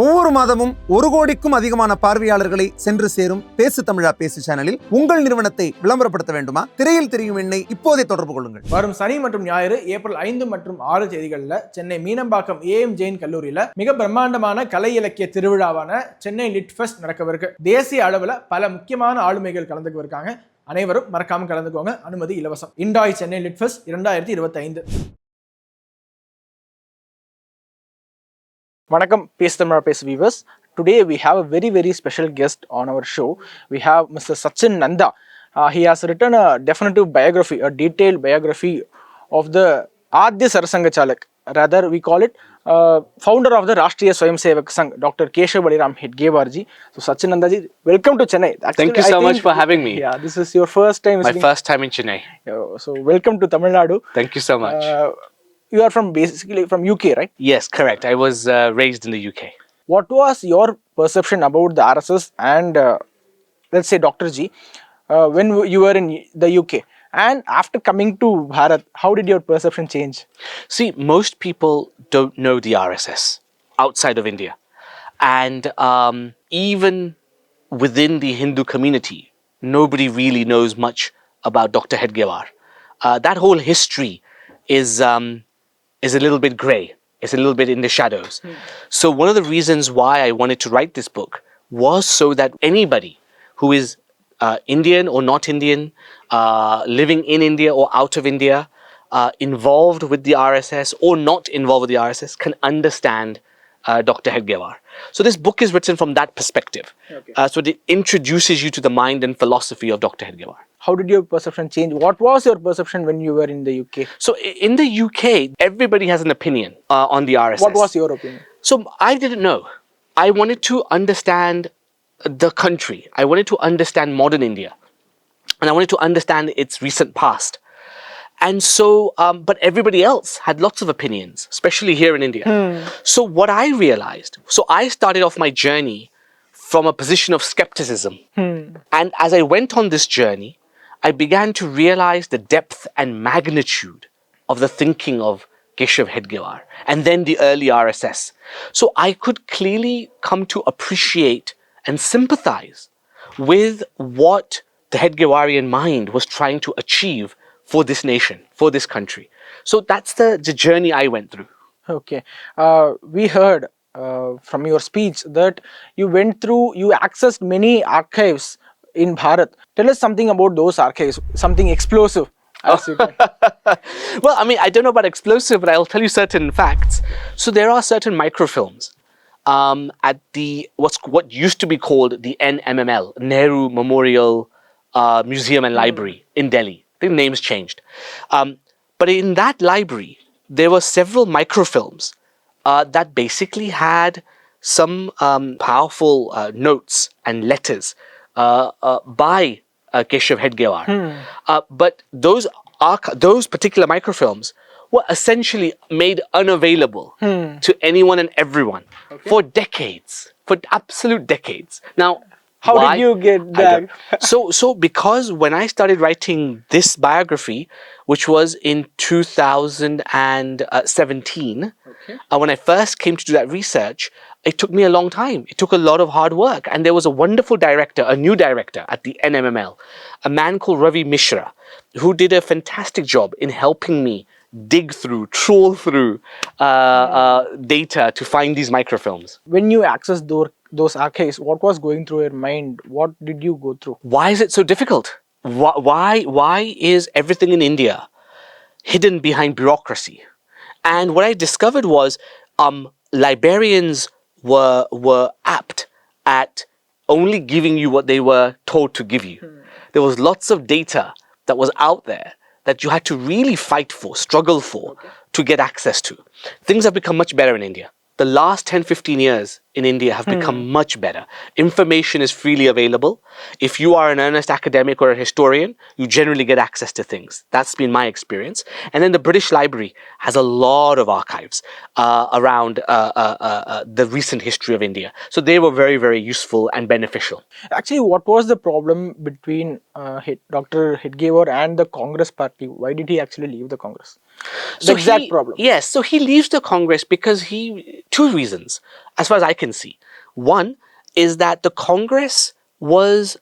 ஒவ்வொரு மாதமும் 1 கோடிக்கும் அதிகமான பார்வையாளர்களை சென்று சேரும் பேசு தமிழா பேசு சேனலில் உங்கள் நிறுவனத்தை விளம்பரப்படுத்த வேண்டுமா? திரையில் தெரியும் எண்ணை இப்போதே தொடர்பு கொள்ளுங்கள். வரும் சனி மற்றும் ஞாயிறு ஏப்ரல் 5 மற்றும் 6 தேதிகளில் சென்னை மீனம்பாக்கம் AM ஜெயின் கல்லூரியில மிக பிரம்மாண்டமான கலை இலக்கிய திருவிழாவான சென்னை லிட் ஃபெஸ்ட் நடக்கவிருக்கு. தேசிய அளவில் பல முக்கியமான ஆளுமைகள் கலந்துக்குவதற்காக அனைவரும் மறக்காம கலந்துக்கோங்க. அனுமதி இலவசம். இண்டாய் சென்னை லிட் ஃபெஸ்ட் 2025. வணக்கம் பேசு தமிழா பேசு viewers. Today we have a very special guest on our show. We have Mr. Sachin Nandha. He has written a definitive biography, a detailed biography of the Adya Sarasangachalak. Rather, we call it founder of the Rashtriya Swayamsevak Sangh, Dr. Keshav Baliram Hedgewar ji. So Sachin Nandha ji, welcome to Chennai. Actually, thank you so much for having me. Yeah, this is your first time. My first time in Chennai. So welcome to Tamil Nadu. Thank you so much. You are basically from UK, right? Yes, correct. I was raised in the UK. What was your perception about the RSS and let's say Dr. G when you were in the UK? And after coming to Bharat, how did your perception change? See, most people don't know the RSS outside of India. And even within the Hindu community, nobody really knows much about Dr. Hedgewar. That whole history is a little bit grey. It's a little bit in the shadows. So one of the reasons why I wanted to write this book was so that anybody who is Indian or not Indian, living in India or out of India, involved with the RSS or not involved with the RSS can understand Dr. Hedgewar. So this book is written from that perspective. Okay. So it introduces you to the mind and philosophy of Dr. Hedgewar. How did your perception change? What was your perception when you were in the UK? So in the UK, everybody has an opinion on the RSS. What was your opinion? So I didn't know. I wanted to understand the country. I wanted to understand modern India. And I wanted to understand its recent past. And so, but everybody else had lots of opinions, especially here in India. So what I realized, so I started off my journey from a position of skepticism. And as I went on this journey, I began to realize the depth and magnitude of the thinking of Keshav Hedgewar and then the early RSS. So I could clearly come to appreciate and sympathize with what the Hedgewarian mind was trying to achieve for this nation, for this country. So that's the journey I went through. Okay. We heard from your speech that you accessed many archives in Bharat. Tell us something about those archives, something explosive. Well, I mean, I don't know about explosive, but I'll tell you certain facts. So there are certain microfilms at the what used to be called the NMML, Nehru Memorial Museum and Library in Delhi. I think the name's changed. But in that library, there were several microfilms that basically had some powerful notes and letters by Keshav Hedgewar. But those particular microfilms were essentially made unavailable to anyone and everyone for decades, for absolute decades. Now, how did you get that? So because when I started writing this biography, which was in 2017, when I first came to do that research, it took me a long time. It took a lot of hard work. And there was a wonderful director, a new director at the NMML, a man called Ravi Mishra, who did a fantastic job in helping me trawl through data to find these microfilms. When you accessed those archives, what was going through your mind? What did you go through? Why is it so difficult? Why is everything in India hidden behind bureaucracy? And what I discovered was librarians were apt at only giving you what they were told to give you. There was lots of data that was out there that you had to really fight for, struggle for, to get access to. Things have become much better in India. The last 10-15 years in India have become much better. Information is freely available. If you are an earnest academic or a historian, you generally get access to things. That's been my experience. And then the British Library has a lot of archives around the recent history of India. So they were very useful and beneficial. Actually, what was the problem between Dr. Hedgewar and the Congress party? Why did he actually leave the Congress? The exact problem. Yes, so he leaves the Congress because two reasons, as far as I can see. One is that the Congress was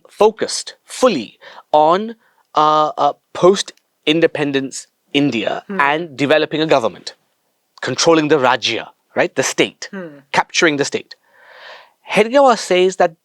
focused fully on post-independence India and developing a government, controlling the Rajya, right, the state, capturing the state. Hedgewar says that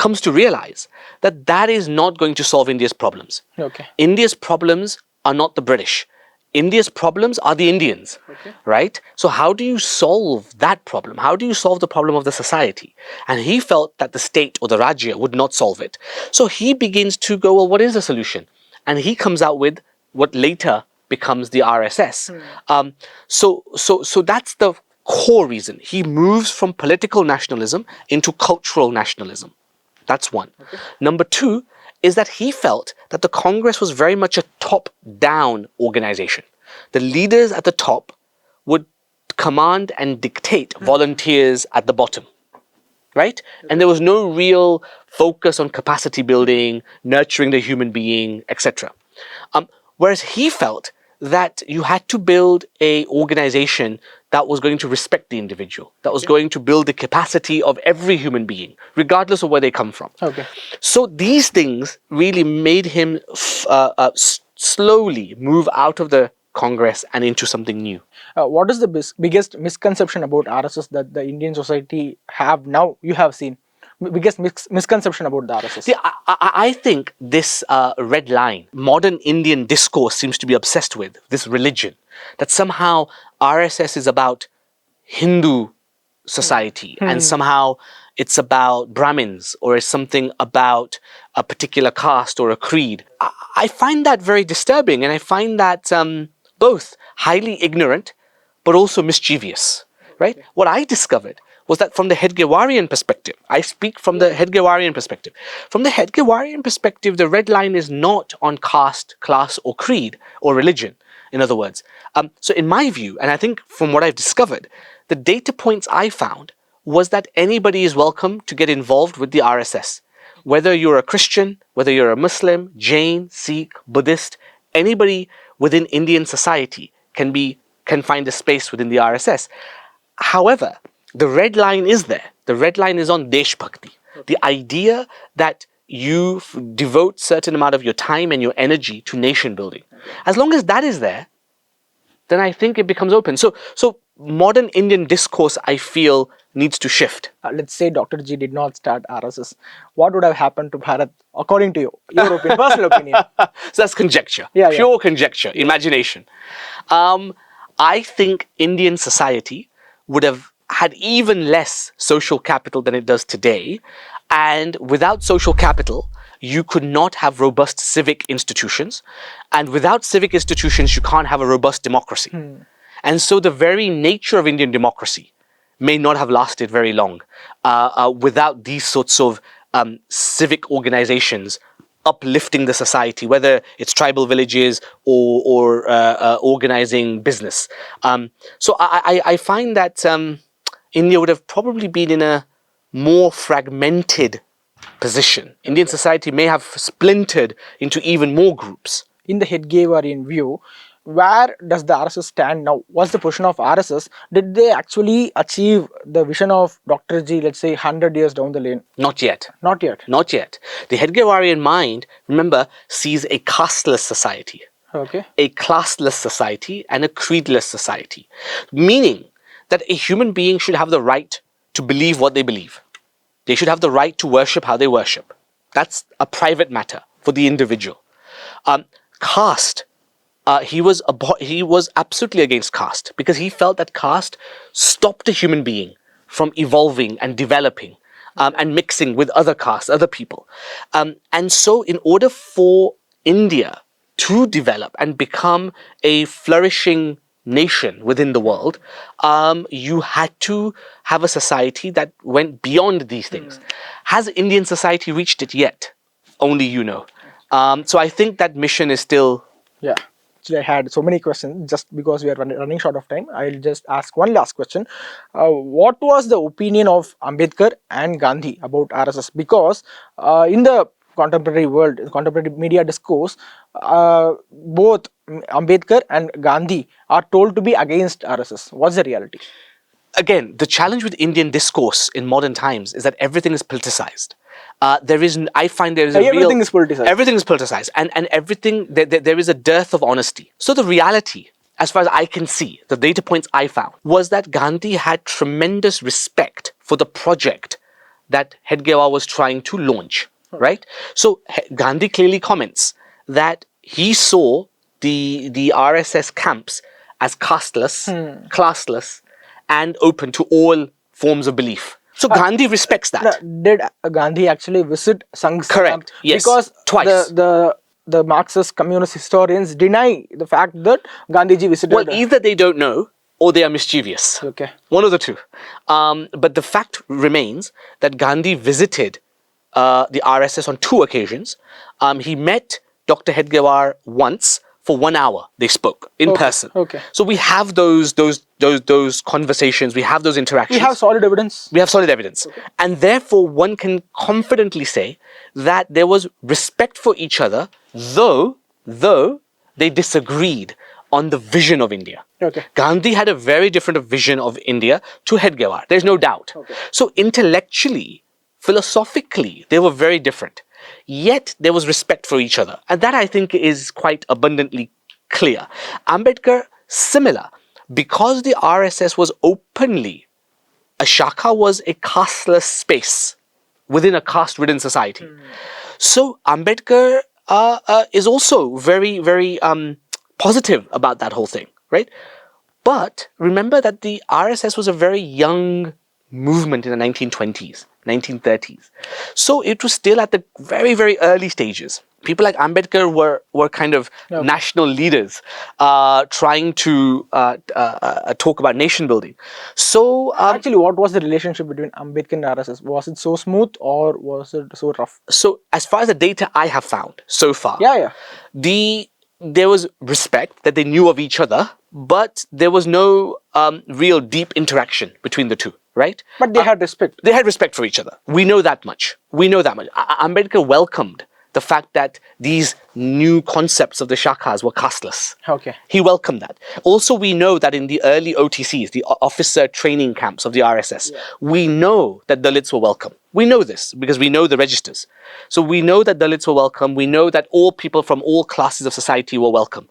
comes to realize that that is not going to solve India's problems. Okay. India's problems are not the British. India's problems are the Indians, right? So how do you solve that problem? How do you solve the problem of the society? And he felt that the state or the Rajya would not solve it. So he begins to go, well, what is the solution? And he comes out with what later becomes the RSS. So that's the core reason. He moves from political nationalism into cultural nationalism. That's one. Number two is that he felt that the Congress was very much a top-down organization. The leaders at the top would command and dictate volunteers at the bottom, right? And there was no real focus on capacity building, nurturing the human being, etc. Whereas he felt that you had to build a organization that was going to respect the individual, that was going to build the capacity of every human being, regardless of where they come from. Okay. So these things really made him slowly move out of the Congress and into something new. What is the biggest misconception about RSS that the Indian society have now? You have seen biggest misconception about the RSS. See, I think this red line, modern Indian discourse seems to be obsessed with, this religion, that somehow RSS is about Hindu society and somehow it's about Brahmins or it's something about a particular caste or a creed. I find that very disturbing, and I find that both highly ignorant but also mischievous, right? What I discovered was that from the Hedgewarian perspective, I speak from the Hedgewarian perspective. From the Hedgewarian perspective, the red line is not on caste, class, or creed, or religion, in other words. So in my view, and I think from what I've discovered, the data points I found was that anybody is welcome to get involved with the RSS. Whether you're a Christian, whether you're a Muslim, Jain, Sikh, Buddhist, anybody within Indian society can find a space within the RSS. However, the red line is there. The red line is on Desh Bhakti. The idea that you devote certain amount of your time and your energy to nation building. As long as that is there, then I think it becomes open. So modern Indian discourse, I feel, needs to shift. Let's say Dr. G did not start RSS. What would have happened to Bharat, according to you? Your opinion, personal opinion. So that's conjecture. Yeah, Pure conjecture, imagination. I think Indian society would have had even less social capital than it does today. And without social capital, you could not have robust civic institutions. And without civic institutions, you can't have a robust democracy. And so the very nature of Indian democracy may not have lasted very long without these sorts of civic organizations uplifting the society, whether it's tribal villages or organizing business. So I find that India would have probably been in a more fragmented position. Indian society may have splintered into even more groups. In the Hedgewarian view, where does the RSS stand now? What's the position of RSS? Did they actually achieve the vision of Dr. G, let's say 100 years down the lane? Not yet. Not yet. Not yet. The Hedgewarian mind, remember, sees a casteless society, Okay. a classless society, and a creedless society. Meaning that a human being should have the right to believe what they believe. They should have the right to worship how they worship. That's a private matter for the individual. Caste. He was absolutely against caste because he felt that caste stopped a human being from evolving and developing and mixing with other castes, other people. And so in order for India to develop and become a flourishing nation within the world, you had to have a society that went beyond these things. Has Indian society reached it yet? Only you know. So I think that mission is still... Yeah. Actually, I had so many questions. Just because we are running short of time, I'll just ask one last question. What was the opinion of Ambedkar and Gandhi about RSS? Because in the contemporary world, contemporary media discourse, both Ambedkar and Gandhi are told to be against RSS. What's the reality? again, the challenge with Indian discourse in modern times is that everything is politicized. I find there is a Everything real... is politicized. Everything is politicized. And everything, there is a dearth of honesty. So the reality, as far as I can see, the data points I found, was that Gandhi had tremendous respect for the project that Hedgewar was trying to launch, right? So Gandhi clearly comments that he saw the RSS camps as casteless, classless, and open to all forms of belief. So Gandhi respects that. Did Gandhi actually visit Sangh's camp? Correct. Yes. Because Twice. the Marxist communist historians deny the fact that Gandhiji visited. Well, either they don't know or they are mischievous. Okay. One of the two. But the fact remains that Gandhi visited the RSS on 2 occasions. He met Dr. Hedgewar once for 1 hour. They spoke in person. Okay. So we have those conversations. We have those interactions. We have solid evidence. We have solid evidence. Okay. And therefore, one can confidently say that there was respect for each other, though they disagreed on the vision of India. Okay. Gandhi had a very different vision of India to Hedgewar. There's no doubt. Okay. So intellectually, philosophically, they were very different. Yet there was respect for each other. And that, I think, is quite abundantly clear. Ambedkar, similar. Because the RSS was openly, a Shaka was a casteless space within a caste-ridden society. So Ambedkar is also very, very positive about that whole thing, right? But remember that the RSS was a very young movement in the 1920s, 1930s. So it was still at the very, very early stages. People like Ambedkar were kind of national leaders trying to talk about nation building. So actually, what was the relationship between Ambedkar and RSS? Was it so smooth or was it so rough? So as far as the data I have found so far, there was respect that they knew of each other, but there was no real deep interaction between the two, right? But they had respect. They had respect for each other. We know that much. Ambedkar welcomed the fact that these new concepts of the Shakas were casteless. Okay. He welcomed that. Also, we know that in the early OTCs, the officer training camps of the RSS, we know that Dalits were welcome. We know this because we know the registers. So we know that Dalits were welcome. We know that all people from all classes of society were welcome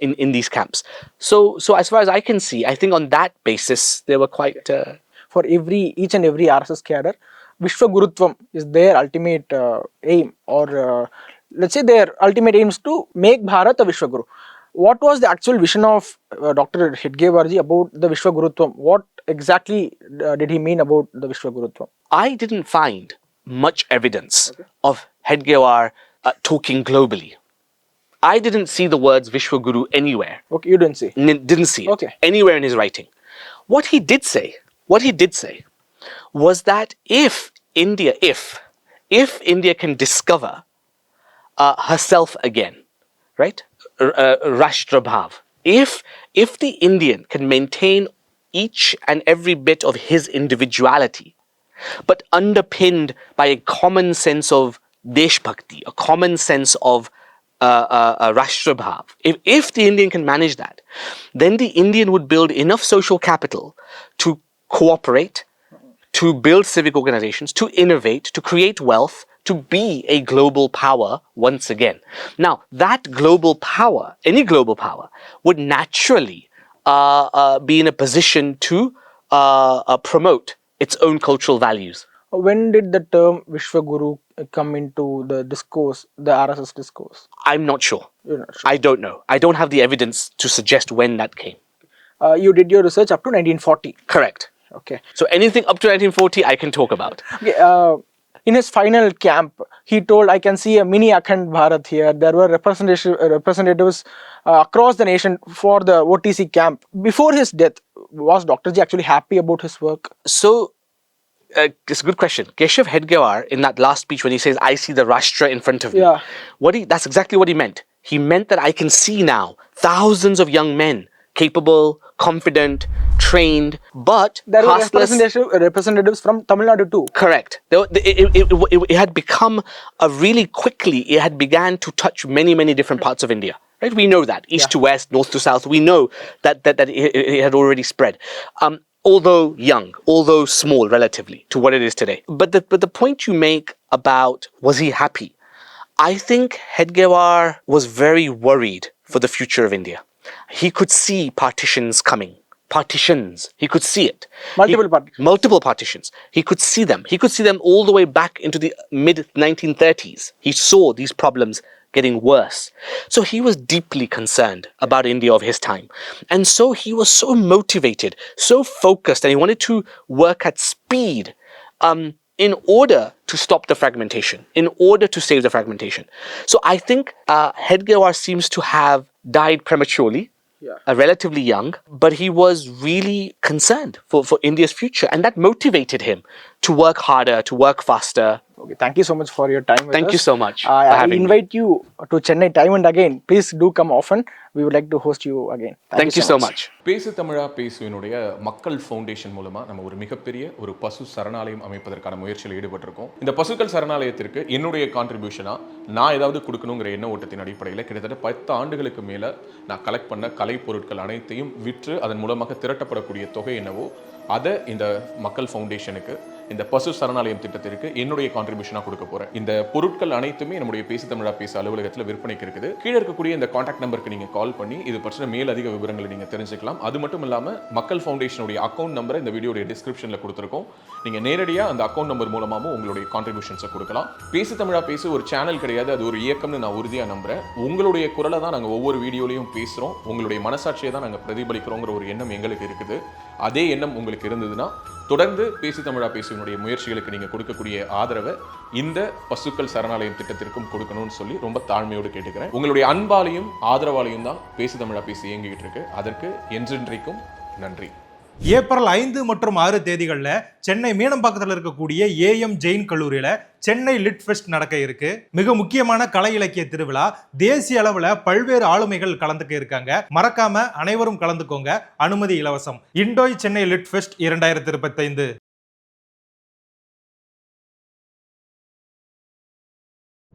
in these camps. So as far as I can see, I think on that basis, they were quite... For each and every RSS cadre, Vishwagurutvam is their ultimate aim, or let's say their ultimate aim is to make Bharat a Vishwaguru. What was the actual vision of Dr. Hedgewarji about the Vishwagurutvam? What exactly did he mean about the Vishwagurutvam? I didn't find much evidence of Hedgewar talking globally. I didn't see the words Vishwaguru anywhere. Okay, you didn't see? Didn't see it anywhere in his writing. What he did say was that if India can discover herself again, right? Rashtra Bhav. If the Indian can maintain each and every bit of his individuality, but underpinned by a common sense of Deshbhakti, a common sense of Rashtra Bhav. If the Indian can manage that, then the Indian would build enough social capital to cooperate, to build civic organizations, to innovate, to create wealth, to be a global power once again. Now, that global power, any global power, would naturally be in a position to promote its own cultural values. When did the term Vishwaguru come into the discourse, the RSS discourse? I'm not sure. You're not sure. I don't know. I don't have the evidence to suggest when that came. You did your research up to 1940. Correct. Okay. So anything up to 1940 I can talk about. Okay, in his final camp, he told, I can see a mini Akhand Bharat here. There were representatives across the nation for the OTC camp. Before his death, was Dr. Ji actually happy about his work? So, it's a good question. Keshav Hedgewar, in that last speech when he says, I see the Rashtra in front of me, that's exactly what he meant. He meant that I can see now thousands of young men, capable, confident, trained, but there were representatives from Tamil Nadu too. Correct. It had become it had began to touch many, many different parts of India. Right? We know that. East to west, north to south. We know that it had already spread. although young, although small relatively to what it is today. But the point you make about was he happy? I think Hedgewar was very worried for the future of India. He could see partitions coming. Partitions. He could see it. Multiple partitions. He could see them. He could see them all the way back into the mid-1930s. He saw these problems getting worse. So he was deeply concerned about India of his time. And so he was so motivated, so focused, and he wanted to work at speed in order to stop the fragmentation, in order to save the fragmentation. So I think Hedgewar seems to have died prematurely, relatively young, but he was really concerned for India's future, and that motivated him to work harder, to work faster. Okay, thank you so much for your time with Thank us. you so much for I having invite you to Chennai time and again. Please do come often. We would like to host you again. Thank you so much. பேசு தமிழா பேசுவினுடைய மக்கள் foundation மூலமா நம்ம ஒரு மிகப்பெரிய ஒரு பசு சரணாலயம் அமைப்பதற்கான முயற்சியில் ஈடுபட்டிருக்கோம். இந்த பசுக்கள் சரணாலயத்திற்கு என்னுடைய கான்ட்ரிபியூஷனா நான் ஏதாவது கொடுக்கணுங்கிற எண்ண ஓட்டத்தின் அடிப்படையில் கிட்டத்தட்ட 10 ஆண்டுகளுக்கு மேல நான் கலெக்ட் பண்ண கலை பொருட்கள் அனைத்தையும் விற்று அதன் மூலமாக திரட்டப்படக்கூடிய தொகை என்னவோ அதை இந்த மக்கள் ஃபவுண்டேஷனுக்கு, இந்த பசு சரணாலயம் திட்டத்திற்கு என்னுடைய கான்ட்ரிபியூஷனாக கொடுக்க போறேன். இந்த பொருட்கள் அனைத்துமே நம்முடைய பேசு தமிழா பேச அலுவலகத்தில் விற்பனைக்கு இருக்குது. கீழே இருக்கக்கூடிய இந்த கான்டாக்ட் நம்பருக்கு நீங்க கால் பண்ணி இது பற்றின மேலதிக விவரங்களை நீங்க தெரிஞ்சுக்கலாம். அது மட்டும் இல்லாம மக்கள் ஃபவுண்டேஷனுடைய அக்கௌண்ட் நம்பரை இந்த வீடியோடைய டிஸ்கிரிப்ஷன்ல கொடுத்துருக்கோம். நீங்க நேரடியா அந்த அக்கௌண்ட் நம்பர் மூலமாகவும் உங்களுடைய கான்ட்ரிபியூஷன்ஸை கொடுக்கலாம். பேசு தமிழா பேசு ஒரு சேனல் கிடையாது, அது ஒரு இயக்கம்னு நான் உறுதியா நம்புறேன். உங்களுடைய குரலை தான் நாங்கள் ஒவ்வொரு வீடியோலையும் பேசுறோம், உங்களுடைய மனசாட்சியை தான் நாங்கள் பிரதிபலிக்கிறோங்கிற ஒரு எண்ணம் எங்களுக்கு இருக்குது. அதே எண்ணம் உங்களுக்கு இருந்ததுன்னா தொடர்ந்து பேசு தமிழா பேசுவனுடைய முயற்சிகளுக்கு நீங்க கொடுக்கக்கூடிய ஆதரவை இந்த பசுக்கள் சரணாலயம் திட்டத்திற்கும் கொடுக்கணும்னு சொல்லி ரொம்ப தாழ்மையோடு கேட்டுக்கிறேன். உங்களுடைய அன்பாலையும் ஆதரவாலையும் தான் பேசு தமிழா பேசி இயங்கிட்டு இருக்கு. அதற்கு என்றென்றைக்கும் நன்றி. ஏப்ரல் 5 மற்றும் 6 தேதிகளில் சென்னை மீனம்பாக்கத்தில் இருக்கக்கூடிய ஏஎம் ஜெயின் கல்லூரியில் சென்னை லிட் ஃபெஸ்ட் நடக்க இருக்கு. மிக முக்கியமான கலை இலக்கிய திருவிழா. தேசிய அளவில் பல்வேறு ஆளுமைகள் கலந்துக்க இருக்காங்க. மறக்காம அனைவரும் கலந்துக்கோங்க. அனுமதி இலவசம். இண்டோய் சென்னை லிட் ஃபெஸ்ட் 2025.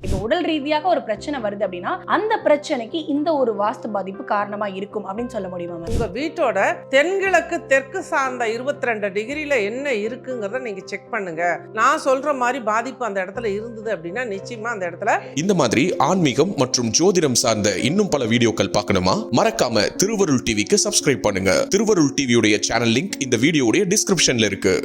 இப்போ உடல் ரீதியாக ஒரு பிரச்சனை வருது அப்படின்னா அந்த பிரச்சனைக்கு இந்த ஒரு வாஸ்து பாதிப்பு காரணமா இருக்கும் அப்படின்னு சொல்ல முடியுமா? உங்க வீட்டோட தென்கிழக்கு தெற்கு சார்ந்த 22 டிகிரில என்ன இருக்குங்கிறத நீங்க செக் பண்ணுங்க. நான் சொல்ற மாதிரி பாதிப்பு அந்த இடத்துல இருந்தது அப்படின்னா நிச்சயமா அந்த இடத்துல. இந்த மாதிரி ஆன்மீகம் மற்றும் ஜோதிடம் சார்ந்த இன்னும் பல வீடியோக்கள் பார்க்கணுமா? மறக்காம திருவருள் டிவிக்கு சப்ஸ்கிரைப் பண்ணுங்க. திருவருள் டிவியுடைய சேனல் லிங்க் இந்த வீடியோடைய டிஸ்கிரிப்ஷன்ல இருக்கு.